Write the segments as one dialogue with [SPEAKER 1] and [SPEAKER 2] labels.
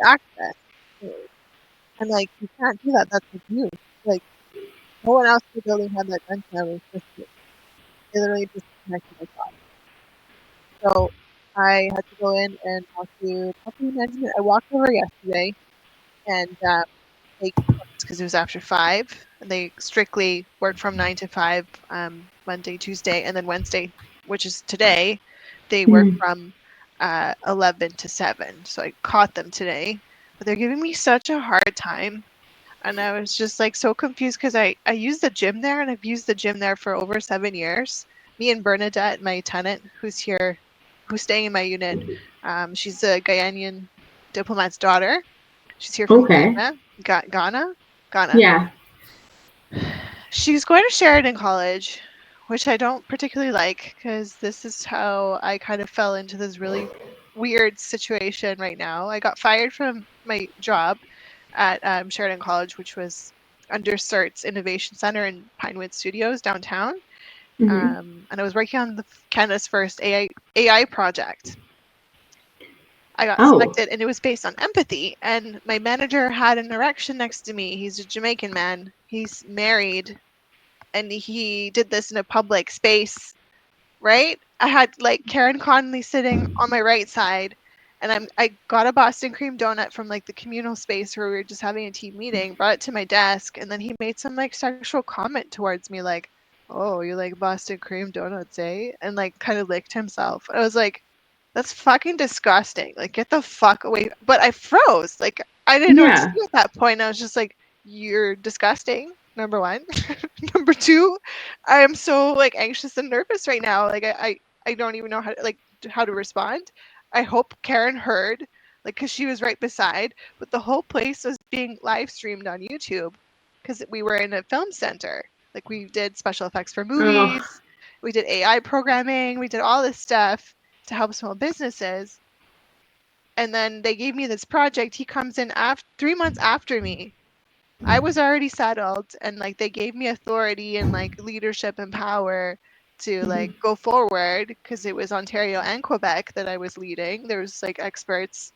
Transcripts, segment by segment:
[SPEAKER 1] access to. And like, you can't do that. That's abuse. Like, no one else in the building had that gun camera. Just me. They literally disconnected my job. So I had to go in and talk to property management. I walked over yesterday, and they because it was after 5. And they strictly work from 9 to 5, Monday, Tuesday, and then Wednesday, which is today, they work from 11 to 7. So I caught them today, but they're giving me such a hard time. And I was just like so confused because I use the gym there, and I've used the gym there for over 7 years. Me and Bernadette, my tenant, who's here, who's staying in my unit, she's a Ghanaian diplomat's daughter. She's here from
[SPEAKER 2] Okay.
[SPEAKER 1] Ghana.
[SPEAKER 2] Yeah.
[SPEAKER 1] She's going to Sheridan College, which I don't particularly like because this is how I kind of fell into this really weird situation right now. I got fired from my job at Sheridan College, which was under CERT's Innovation Center in Pinewood Studios downtown.
[SPEAKER 2] Hmm.
[SPEAKER 1] And I was working on Canada's first AI project. I got
[SPEAKER 2] Oh.
[SPEAKER 1] selected, and it was based on empathy. And my manager had an erection next to me. He's a Jamaican man. He's married, and he did this in a public space, right? I had like Karen Conley sitting on my right side, and I got a Boston cream donut from like the communal space where we were just having a team meeting, brought it to my desk, and then he made some like sexual comment towards me, like, "Oh, you like Boston cream donuts, eh?" And like kind of licked himself. I was like, "That's fucking disgusting. Like, get the fuck away." But I froze. Like, I didn't know what to
[SPEAKER 2] Yeah.
[SPEAKER 1] do at that point. I was just like, "You're disgusting." Number one. Number two, I am so like anxious and nervous right now. Like I don't even know how to respond. I hope Karen heard, like, because she was right beside, but the whole place was being live streamed on YouTube because we were in a film center. Like, we did special effects for
[SPEAKER 2] Oh.
[SPEAKER 1] movies, we did AI programming, we did all this stuff to help small businesses. And then they gave me this project. He comes in 3 months after me. I was already settled, and like they gave me authority and like leadership and power to
[SPEAKER 2] Hmm.
[SPEAKER 1] like go forward because it was Ontario and Quebec that I was leading. There was like experts,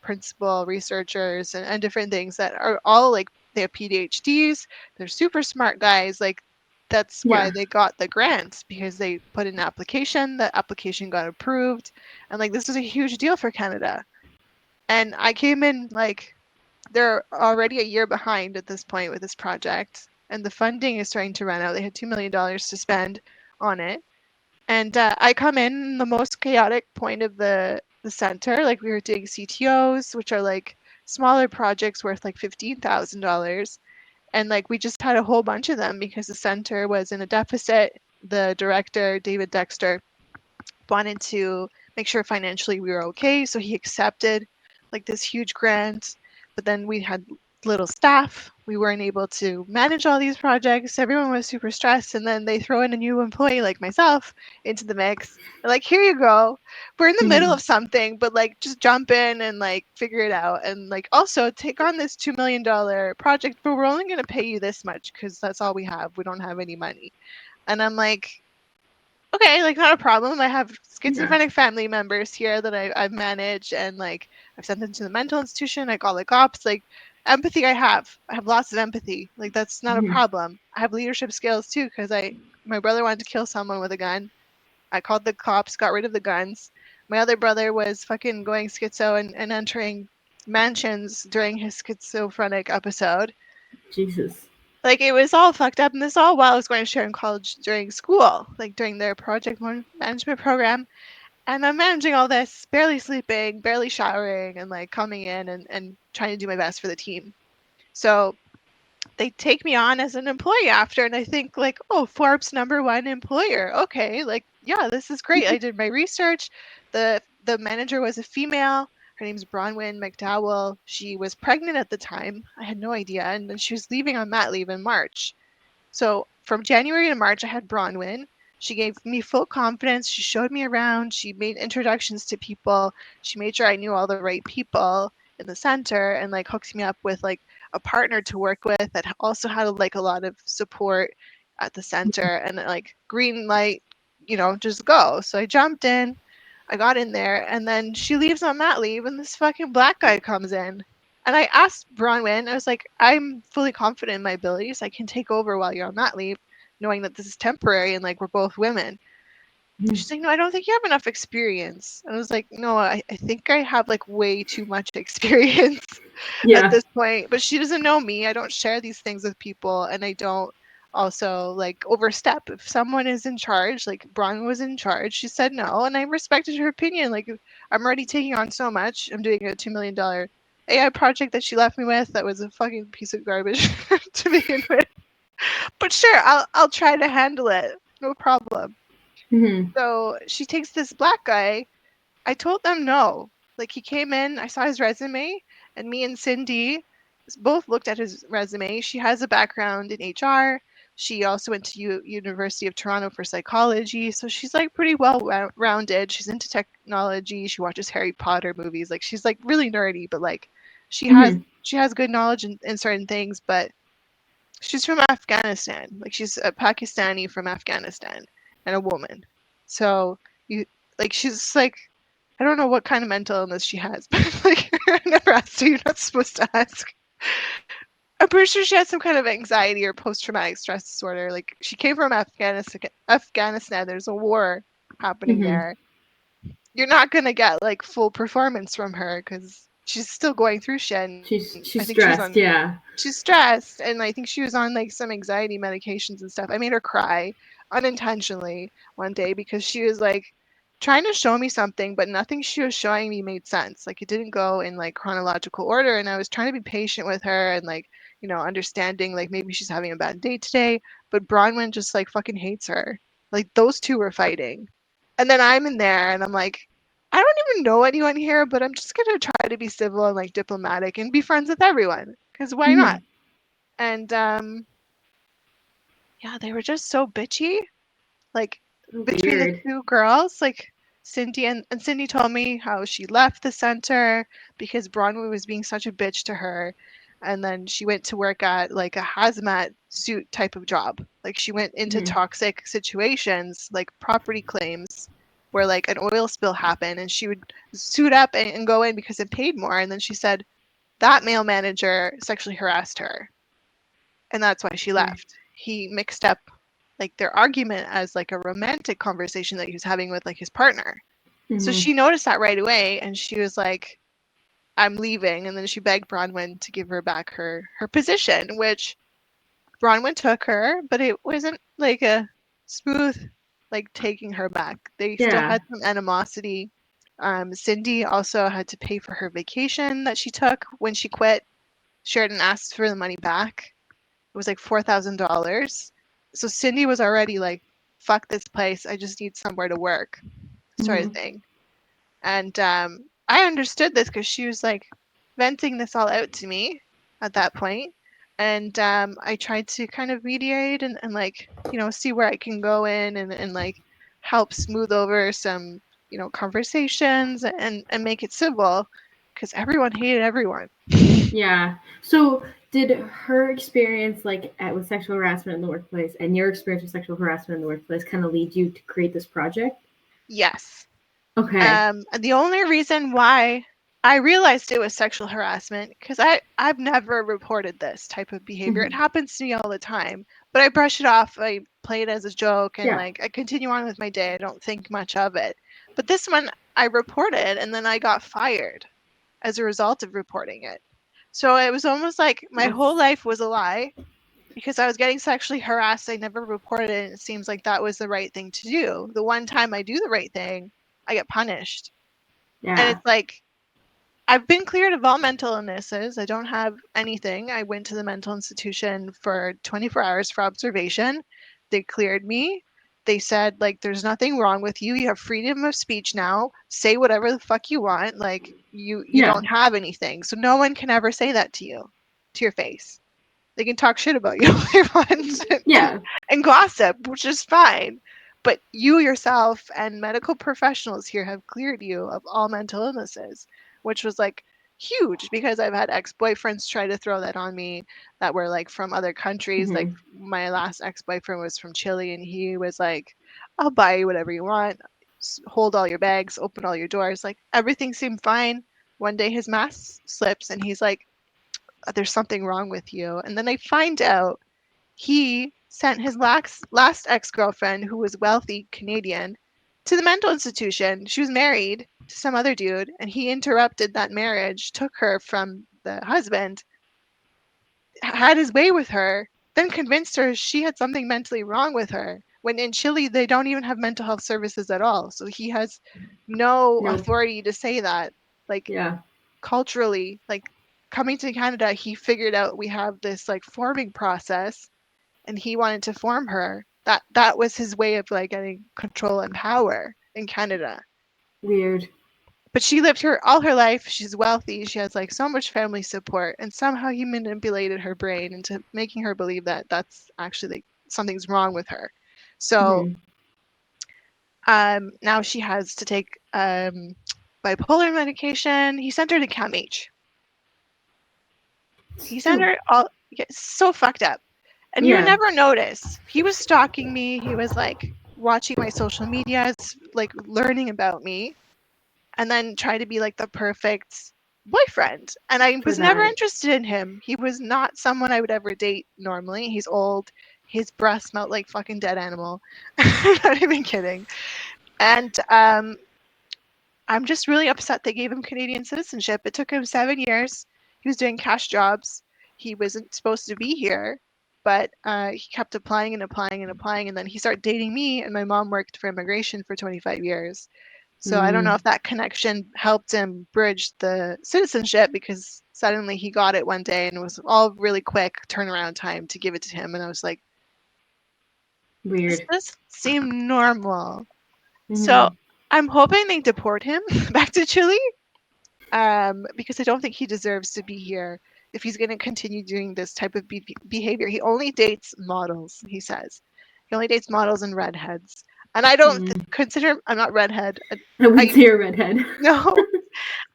[SPEAKER 1] principal researchers, and different things that are all like they have PhDs. They're super smart guys. Like, that's why
[SPEAKER 2] Yeah.
[SPEAKER 1] they got the grant, because they put in an application. The application got approved, and like this is a huge deal for Canada. And I came in like they're already a year behind at this point with this project, and the funding is starting to run out. They had $2 million to spend on it, and I come in the most chaotic point of the center. Like, we were doing CTOs, which are like smaller projects worth like $15,000, and like we just had a whole bunch of them because the center was in a deficit. The director, David Dexter, wanted to make sure financially we were okay, so he accepted like this huge grant. But then we had little staff. We weren't able to manage all these projects. Everyone was super stressed, and then they throw in a new employee like myself into the mix. They're like, "Here you go. We're in the middle
[SPEAKER 2] Hmm.
[SPEAKER 1] of something, but like just jump in and like figure it out, and like also take on this $2 million project, but we're only going to pay you this much because that's all we have. We don't have any money." And I'm like, okay, like, not a problem. I have
[SPEAKER 2] Yeah.
[SPEAKER 1] schizophrenic family members here that I've managed, and like I've sent them to the mental institution. I call the cops. Like, empathy, I have. I have lots of empathy. Like, that's not a
[SPEAKER 2] Hmm.
[SPEAKER 1] problem. I have leadership skills too because my brother wanted to kill someone with a gun. I called the cops, got rid of the guns. My other brother was fucking going schizo and entering mansions during his schizophrenic episode.
[SPEAKER 2] Jesus.
[SPEAKER 1] Like, it was all fucked up, and this all while I was going to Sheridan College during school, like during their project management program. And I'm managing all this, barely sleeping, barely showering, and like coming in and trying to do my best for the team. So they take me on as an employee after, and I think like, oh, Forbes #1 employer. Okay, like, yeah, this is great. I did my research. The manager was a female. Her name's Bronwyn McDowell. She was pregnant at the time. I had no idea, and then she was leaving on mat leave in March. So from January to March, I had Bronwyn. She gave me full confidence. She showed me around. She made introductions to people. She made sure I knew all the right people in the center, and like hooked me up with like a partner to work with that also had like a lot of support at the center, and like green light, just go. So I jumped in. I got in there, and then she leaves on mat leave, and this fucking black guy comes in. And I asked Bronwyn, I was like, I'm fully confident in my abilities. I can take over while you're on mat leave, knowing that this is temporary and like we're both women. She's like, no, I don't think you have enough experience. And I was like, no, I think I have like way too much experience at
[SPEAKER 2] Yeah.
[SPEAKER 1] this point. But she doesn't know me. I don't share these things with people, and I don't also like overstep. If someone is in charge, like Bronwyn was in charge, she said no, and I respected her opinion. Like, I'm already taking on so much. I'm doing a $2 million AI project that she left me with that was a fucking piece of garbage to begin with. But sure, I'll try to handle it. No problem.
[SPEAKER 2] Mm-hmm.
[SPEAKER 1] So she takes this black guy. I told them no. Like, he came in, I saw his resume, and me and Cindy both looked at his resume. She has a background in HR. She also went to University of Toronto for psychology, so she's like pretty well rounded. She's into technology. She watches Harry Potter movies. Like, she's like really nerdy, but like she has
[SPEAKER 2] Mm-hmm.
[SPEAKER 1] she has good knowledge in certain things. But she's from Afghanistan. Like, she's a Pakistani from Afghanistan and a woman. So you like she's like, I don't know what kind of mental illness she has, but like I never asked her. You're not supposed to ask. I'm pretty sure she has some kind of anxiety or post-traumatic stress disorder. Like, she came from Afghanistan. Afghanistan. There's a war happening
[SPEAKER 2] Mm-hmm.
[SPEAKER 1] there. You're not gonna get like full performance from her because she's still going through shit. And I think
[SPEAKER 2] She's
[SPEAKER 1] she was on.
[SPEAKER 2] stressed. Yeah.
[SPEAKER 1] She's stressed, and I think she was on like some anxiety medications and stuff. I made her cry unintentionally one day because she was like trying to show me something, but nothing she was showing me made sense. Like, it didn't go in like chronological order, and I was trying to be patient with her and like, understanding like maybe she's having a bad day today, but Bronwyn just like fucking hates her. Like, those two were fighting. And then I'm in there and I'm like, I don't even know anyone here, but I'm just gonna try to be civil and like diplomatic and be friends with everyone. Because why
[SPEAKER 2] Mm-hmm.
[SPEAKER 1] not? And yeah, they were just so bitchy. Like, between the
[SPEAKER 2] Weird.
[SPEAKER 1] two girls, like Cindy and Cindy told me how she left the center because Bronwyn was being such a bitch to her. And then she went to work at like a hazmat suit type of job. Like, she went into
[SPEAKER 2] Mm-hmm.
[SPEAKER 1] toxic situations, like property claims, where like an oil spill happened, and she would suit up and go in because it paid more. And then she said that male manager sexually harassed her, and that's why she
[SPEAKER 2] Okay.
[SPEAKER 1] left. He mixed up like their argument as like a romantic conversation that he was having with like his partner. So
[SPEAKER 2] Mm-hmm.
[SPEAKER 1] she noticed that right away, and she was like, I'm leaving. And then she begged Bronwyn to give her back her position, which Bronwyn took her, but it wasn't like a smooth like taking her back. They still
[SPEAKER 2] Yeah.
[SPEAKER 1] had some animosity. Cindy also had to pay for her vacation that she took when she quit. Sheridan asked for the money back. It was like $4,000. So Cindy was already like, fuck this place. I just need somewhere to work, sort of
[SPEAKER 2] Mm-hmm.
[SPEAKER 1] thing. And I understood this because she was like venting this all out to me at that point. And I tried to kind of mediate and like, see where I can go in and like help smooth over some, conversations and make it civil because everyone hated everyone.
[SPEAKER 2] Yeah. So, did her experience, like with sexual harassment in the workplace, and your experience with sexual harassment in the workplace, kind of lead you to create this project?
[SPEAKER 1] Yes.
[SPEAKER 2] Okay.
[SPEAKER 1] And the only reason why I realized it was sexual harassment, because I've never reported this type of behavior. It
[SPEAKER 2] Mm-hmm.
[SPEAKER 1] happens to me all the time, but I brush it off. I play it as a joke and
[SPEAKER 2] Yeah.
[SPEAKER 1] like I continue on with my day. I don't think much of it. But this one I reported and then I got fired as a result of reporting it. So it was almost like my whole
[SPEAKER 2] That's
[SPEAKER 1] life was a lie because I was getting sexually harassed. I never reported it, and it seems like that was the right thing to do. The one time I do the right thing, I get punished. And
[SPEAKER 2] yeah.
[SPEAKER 1] it's like, I've been cleared of all mental illnesses. I don't have anything. I went to the mental institution for 24 hours for observation. They cleared me. They said, like, there's nothing wrong with you. You have freedom of speech now. Say whatever the fuck you want. Like, you
[SPEAKER 2] Yeah.
[SPEAKER 1] don't have anything. So no one can ever say that to you, to your face. They can talk shit about you all they want
[SPEAKER 2] Yeah.
[SPEAKER 1] and gossip, which is fine. But you yourself and medical professionals here have cleared you of all mental illnesses, which was like huge because I've had ex-boyfriends try to throw that on me that were like from other countries. Like,
[SPEAKER 2] Mm-hmm.
[SPEAKER 1] my last ex-boyfriend was from Chile, and he was like, I'll buy you whatever you want. hold all your bags, open all your doors. Like everything seemed fine. One day his mask slips and he's like, there's something wrong with you. And then I find out he sent his last ex-girlfriend, who was wealthy Canadian, to the mental institution. She was married to some other dude, and he interrupted that marriage, took her from the husband, had his way with her, then convinced her she had something mentally wrong with her. When in Chile, they don't even have mental health services at all. So he has no
[SPEAKER 2] Nope.
[SPEAKER 1] authority to say that. Like,
[SPEAKER 2] Yeah.
[SPEAKER 1] culturally, like coming to Canada, he figured out we have this like forming process, and he wanted to form her. That was his way of like getting control and power in Canada.
[SPEAKER 2] Weird.
[SPEAKER 1] But she lived her all her life. She's wealthy. She has like so much family support, and somehow he manipulated her brain into making her believe that that's actually like something's wrong with her. So
[SPEAKER 2] Mhm.
[SPEAKER 1] now she has to take bipolar medication. He sent her to CAMH. He sent
[SPEAKER 2] Dude.
[SPEAKER 1] her all, yeah, so fucked up. And you would
[SPEAKER 2] Yeah.
[SPEAKER 1] never notice. He was stalking me. He was like watching my social medias, like learning about me, and then try to be like the perfect boyfriend. And I
[SPEAKER 2] For
[SPEAKER 1] was never
[SPEAKER 2] that.
[SPEAKER 1] interested in him. He was not someone I would ever date normally. He's old. His breath smelled like fucking dead animal. I'm not even kidding. And I'm just really upset they gave him Canadian citizenship. It took him 7 years. He was doing cash jobs. He wasn't supposed to be here, but he kept applying and applying and applying. And then he started dating me, and my mom worked for immigration for 25 years. So I don't know
[SPEAKER 2] Mm.
[SPEAKER 1] if that connection helped him bridge the citizenship, because suddenly he got it one day and it was all really quick turnaround time to give it to him. And I was like, does
[SPEAKER 2] Weird.
[SPEAKER 1] this seem normal? So
[SPEAKER 2] Mhm.
[SPEAKER 1] I'm hoping they deport him back to Chile, because I don't think he deserves to be here if he's going to continue doing this type of behavior. He only dates models, he says. He only dates models and redheads. And I don't
[SPEAKER 2] Mm.
[SPEAKER 1] consider, I'm not redhead.
[SPEAKER 2] I wouldn't
[SPEAKER 1] I
[SPEAKER 2] say you're a redhead.
[SPEAKER 1] no,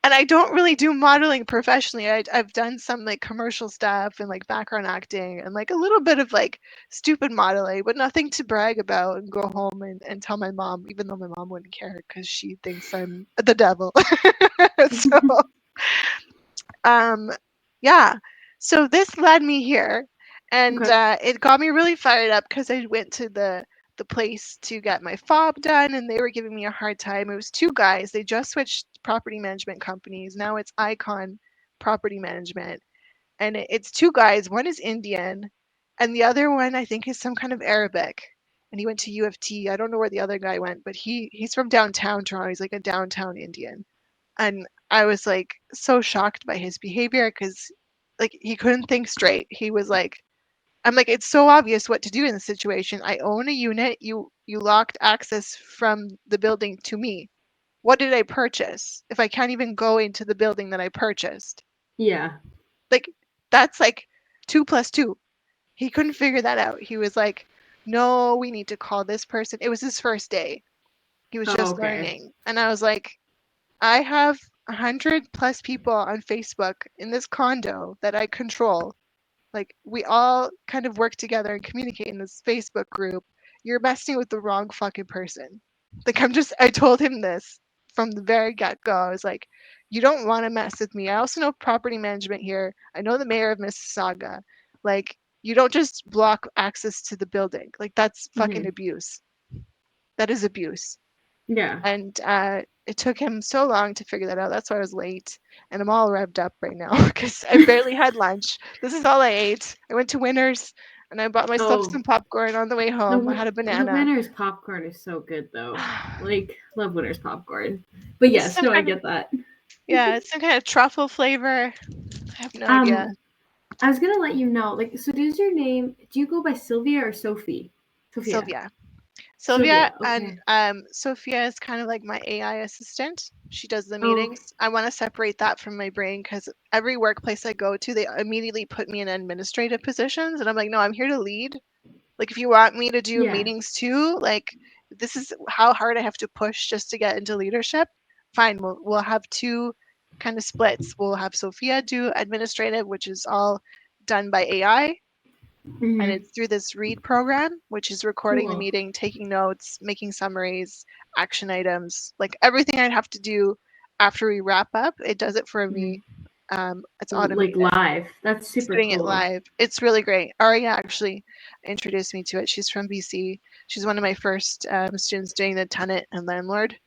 [SPEAKER 1] and I don't really do modeling professionally. I've done some like commercial stuff and like background acting and like a little bit of like stupid modeling, but nothing to brag about and go home and tell my mom, even though my mom wouldn't care because she thinks I'm the devil. So um, yeah. So this led me here, and
[SPEAKER 2] Okay.
[SPEAKER 1] it got me really fired up because I went to the place to get my fob done, and they were giving me a hard time. It was two guys. They just switched property management companies. Now it's Icon Property Management, and it's two guys. One is Indian, and the other one I think is some kind of Arabic. And he went to U of T. I don't know where the other guy went, but he's from downtown Toronto. He's like a downtown Indian. And I was like so shocked by his behavior because like he couldn't think straight. He was like, I'm like, it's so obvious what to do in this situation. I own a unit. You locked access from the building to me. What did I purchase if I can't even go into the building that I purchased?
[SPEAKER 2] Yeah.
[SPEAKER 1] Like that's like 2 plus 2. He couldn't figure that out. He was like, no, we need to call this person. It was his first day. He was
[SPEAKER 2] Oh,
[SPEAKER 1] just
[SPEAKER 2] okay.
[SPEAKER 1] learning. And I was like, I have 100 plus people on Facebook in this condo that I control. Like, we all kind of work together and communicate in this Facebook group. You're messing with the wrong fucking person. Like, I told him this from the very get go. I was like, you don't want to mess with me. I also know property management here. I know the mayor of Mississauga. Like, you don't just block access to the building. Like, that's fucking
[SPEAKER 2] Mhm.
[SPEAKER 1] abuse. That is abuse.
[SPEAKER 2] Yeah.
[SPEAKER 1] And it took him so long to figure that out. That's why I was late, and I'm all revved up right now because I barely had lunch. This is all I ate. I went to Winners and I bought myself
[SPEAKER 2] Oh,
[SPEAKER 1] some popcorn on the way home. I had a
[SPEAKER 2] the
[SPEAKER 1] banana.
[SPEAKER 2] Winners popcorn is so good though. Like love Winners popcorn. But
[SPEAKER 1] It's
[SPEAKER 2] yes,
[SPEAKER 1] some
[SPEAKER 2] no, I
[SPEAKER 1] kind of,
[SPEAKER 2] get that.
[SPEAKER 1] yeah, it's some kind of truffle flavor. I have no idea.
[SPEAKER 2] Um, I was gonna let you know. Like, so does your name? Do you go by Sylvia or Sophie? Sophia.
[SPEAKER 1] Sylvia. Sylvia,
[SPEAKER 2] Sylvia.
[SPEAKER 1] and
[SPEAKER 2] Okay.
[SPEAKER 1] Sophia is kind of like my AI assistant. She does the
[SPEAKER 2] Oh,
[SPEAKER 1] meetings. I want to separate that from my brain because every workplace I go to, they immediately put me in administrative positions, and I'm like, no, I'm here to lead. Like, if you want me to do
[SPEAKER 2] yeah.
[SPEAKER 1] meetings too, like, this is how hard I have to push just to get into leadership. Fine, we'll have two kind of splits. We'll have Sophia do administrative, which is all done by AI, And
[SPEAKER 2] Mhm.
[SPEAKER 1] it's through this read program, which is recording the
[SPEAKER 2] Cool.
[SPEAKER 1] meeting, taking notes, making summaries, action items, like everything I'd have to do after we wrap up. It does it for
[SPEAKER 2] Mhm.
[SPEAKER 1] me. It's
[SPEAKER 2] Like
[SPEAKER 1] automated.
[SPEAKER 2] live. That's
[SPEAKER 1] Just
[SPEAKER 2] super
[SPEAKER 1] doing it
[SPEAKER 2] cool.
[SPEAKER 1] live. It's really great. Aria actually introduced me to it. She's from BC. She's one of my first students doing the tenant and landlord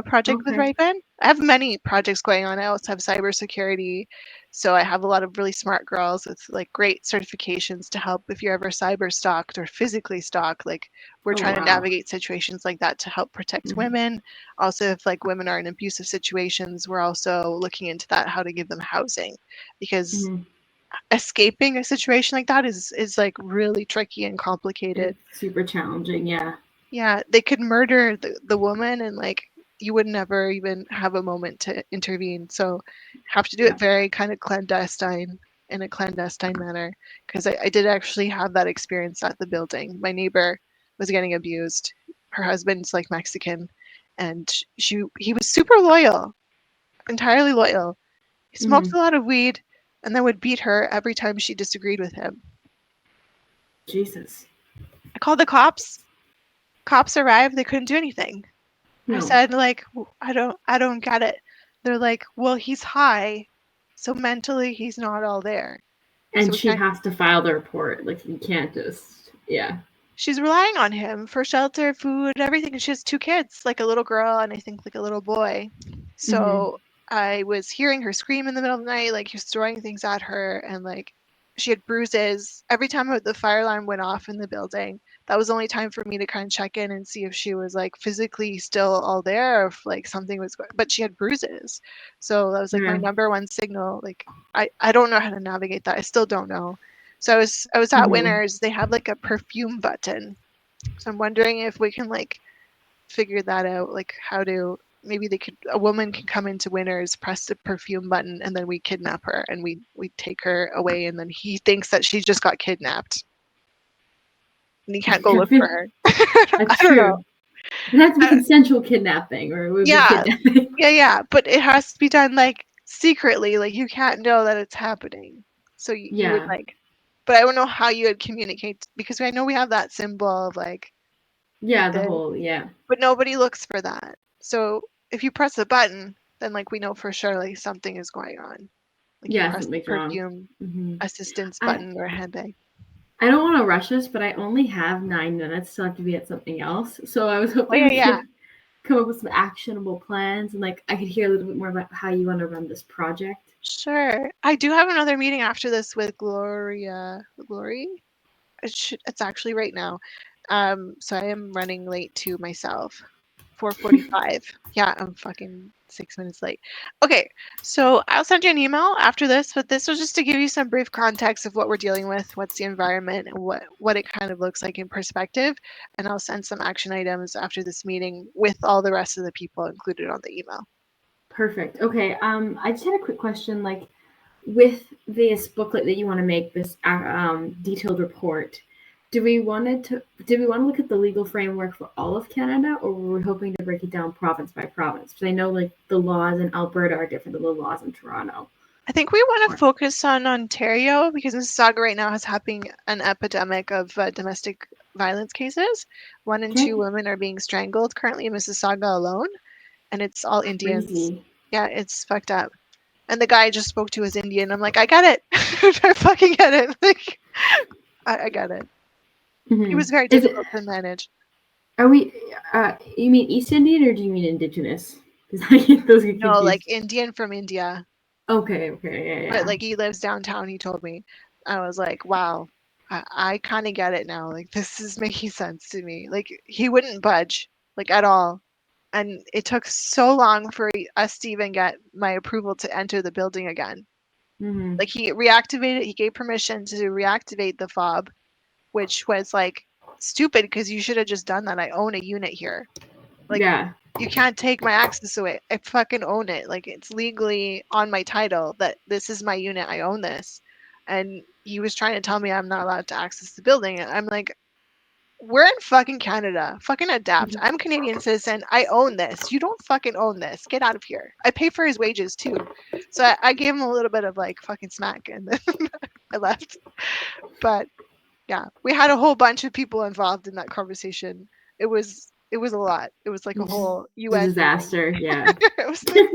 [SPEAKER 1] project with
[SPEAKER 2] Okay.
[SPEAKER 1] Ripen. I have many projects going on. I also have cybersecurity. So I have a lot of really smart girls with like great certifications to help if you're ever cyber stalked or physically stalked. Like we're
[SPEAKER 2] Oh
[SPEAKER 1] trying to
[SPEAKER 2] wow.
[SPEAKER 1] navigate situations like that to help protect
[SPEAKER 2] Mhm.
[SPEAKER 1] women. Also, if like women are in abusive situations, we're also looking into that, how to give them housing because
[SPEAKER 2] Mhm.
[SPEAKER 1] escaping a situation like that is like really tricky and complicated.
[SPEAKER 2] It's super challenging. Yeah.
[SPEAKER 1] Yeah, they could murder the woman and like you would never even have a moment to intervene. So have to do
[SPEAKER 2] Yeah.
[SPEAKER 1] it very kind of clandestine in a clandestine manner. Because I did actually have that experience at the building. My neighbor was getting abused. Her husband's like Mexican and he was super loyal, entirely loyal. He smoked
[SPEAKER 2] Mhm.
[SPEAKER 1] a lot of weed and then would beat her every time she disagreed with him.
[SPEAKER 2] Jesus.
[SPEAKER 1] I called the cops. Cops arrived, they couldn't do anything. I
[SPEAKER 2] No.
[SPEAKER 1] said like I don't get it. They're like, "Well, he's high, so mentally he's not all there." So
[SPEAKER 2] And
[SPEAKER 1] we
[SPEAKER 2] she
[SPEAKER 1] can't
[SPEAKER 2] has to file the report. Like you can't just. Yeah.
[SPEAKER 1] she's relying on him for shelter, food, everything. She has two kids, like a little girl and I think like a little boy.
[SPEAKER 2] Mhm.
[SPEAKER 1] So I was hearing her scream in the middle of the night, like he was throwing things at her and like she had bruises. Every time the fire alarm went off in the building, that was the only time for me to kind of check in and see if she was like physically still all there or if like something was going, but she had bruises. So that was like my
[SPEAKER 2] Yeah.
[SPEAKER 1] number one signal. Like I don't know how to navigate that. I still don't know. So I was at
[SPEAKER 2] Mhm.
[SPEAKER 1] Winners. They have like a perfume button. So I'm wondering if we can like figure that out, like how to maybe a woman can come into Winners, press the perfume button, and then we kidnap her and we take her away, and then he thinks that she just got kidnapped and he can't go
[SPEAKER 2] I
[SPEAKER 1] look
[SPEAKER 2] feel
[SPEAKER 1] for her. I
[SPEAKER 2] that's
[SPEAKER 1] don't know.
[SPEAKER 2] true. It has to be
[SPEAKER 1] Uh,
[SPEAKER 2] consensual kidnapping, or it would be
[SPEAKER 1] yeah,
[SPEAKER 2] kidnapping.
[SPEAKER 1] yeah, but it has to be done like secretly, like you can't know that it's happening. So you would
[SPEAKER 2] Yeah.
[SPEAKER 1] like, but I don't know how you would communicate because I know we have that symbol of like
[SPEAKER 2] Yeah. The
[SPEAKER 1] this,
[SPEAKER 2] whole. Yeah.
[SPEAKER 1] but nobody looks for that. So if you press a button, then like we know for sure like something is going on. Like you
[SPEAKER 2] Yeah.
[SPEAKER 1] press the
[SPEAKER 2] Something's wrong.
[SPEAKER 1] perfume
[SPEAKER 2] Mhm.
[SPEAKER 1] assistance
[SPEAKER 2] I
[SPEAKER 1] button or handbag.
[SPEAKER 2] I don't want to rush us, but I only have 9 minutes, so I have to be at something else. So I was
[SPEAKER 1] Oh
[SPEAKER 2] hoping
[SPEAKER 1] yeah,
[SPEAKER 2] we
[SPEAKER 1] yeah.
[SPEAKER 2] could come up with some actionable plans, and like I could hear a little bit more about how you want to run this project.
[SPEAKER 1] Sure. I do have another meeting after this with Glory. It's actually right now. So I am running late to myself. 4:45. Yeah, I'm fucking 6 minutes late. Okay, so I'll send you an email after this, but this was just to give you some brief context of what we're dealing with, what's the environment, and what it kind of looks like in perspective. And I'll send some action items after this meeting with all the rest of the people included on the email.
[SPEAKER 2] Perfect. Okay. I just had a quick question. Like, with this booklet that you want to make, this detailed report, did we want to look at the legal framework for all of Canada, or were we hoping to break it down province by province? Because I know like the laws in Alberta are different than the laws in Toronto.
[SPEAKER 1] I think we want to
[SPEAKER 2] Or,
[SPEAKER 1] focus on Ontario because Mississauga right now is having an epidemic of domestic violence cases. One in
[SPEAKER 2] okay.
[SPEAKER 1] two women are being strangled currently in Mississauga alone, and it's all Indians.
[SPEAKER 2] Crazy.
[SPEAKER 1] Yeah, it's fucked up. And the guy I just spoke to is Indian. I'm like, I get it. I fucking get it. Like, I get it. He
[SPEAKER 2] Hmm.
[SPEAKER 1] was very
[SPEAKER 2] Is it?
[SPEAKER 1] difficult to manage.
[SPEAKER 2] Are we? You mean East Indian or do you mean Indigenous? Because I get those get
[SPEAKER 1] No, like
[SPEAKER 2] confused.
[SPEAKER 1] Indian from India,
[SPEAKER 2] Okay. Okay. Yeah.
[SPEAKER 1] but
[SPEAKER 2] Yeah.
[SPEAKER 1] like he lives downtown. He told me. I was like, wow. I kind of get it now. Like this is making sense to me. Like he wouldn't budge, like at all. And it took so long for us to even get my approval to enter the building again.
[SPEAKER 2] Hmm.
[SPEAKER 1] Like he gave permission to reactivate the fob, which was like stupid because you should have just done that. I own a unit here. Like
[SPEAKER 2] Yeah.
[SPEAKER 1] you can't take my access away. I fucking own it. Like it's legally on my title that this is my unit. I own this. And he was trying to tell me I'm not allowed to access the building. And I'm like, we're in fucking Canada. Fucking adapt. I'm a Canadian citizen. I own this. You don't fucking own this. Get out of here. I pay for his wages too. So I gave him a little bit of like fucking smack and then I left. But Yeah, we had a whole bunch of people involved in that conversation. It was a lot. It was like a
[SPEAKER 2] Just
[SPEAKER 1] whole
[SPEAKER 2] a
[SPEAKER 1] UN meeting.
[SPEAKER 2] disaster. Yeah.
[SPEAKER 1] It was like,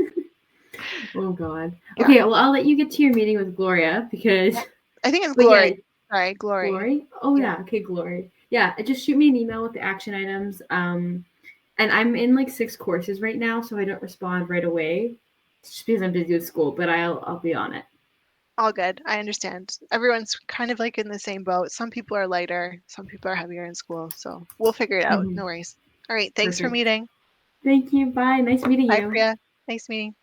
[SPEAKER 2] Oh God.
[SPEAKER 1] yeah,
[SPEAKER 2] Okay, well I'll let you get to your meeting with Gloria because
[SPEAKER 1] yeah. I think it's
[SPEAKER 2] but yeah,
[SPEAKER 1] Glory. Sorry, Glory.
[SPEAKER 2] Glory. Oh
[SPEAKER 1] Yeah,
[SPEAKER 2] yeah, okay, Glory. Yeah, just shoot me an email with the action items. And I'm in like 6 courses right now, so I don't respond right away. Just because I'm busy with school, but I'll be on it.
[SPEAKER 1] all good. I understand. Everyone's kind of like in the same boat. Some people are lighter, some people are heavier in school, so we'll figure it out.
[SPEAKER 2] Mhm.
[SPEAKER 1] No worries. All right, thanks for
[SPEAKER 2] Perfect.
[SPEAKER 1] meeting.
[SPEAKER 2] Thank you. Bye. Nice meeting
[SPEAKER 1] Bye,
[SPEAKER 2] you.
[SPEAKER 1] Priya. Nice meeting.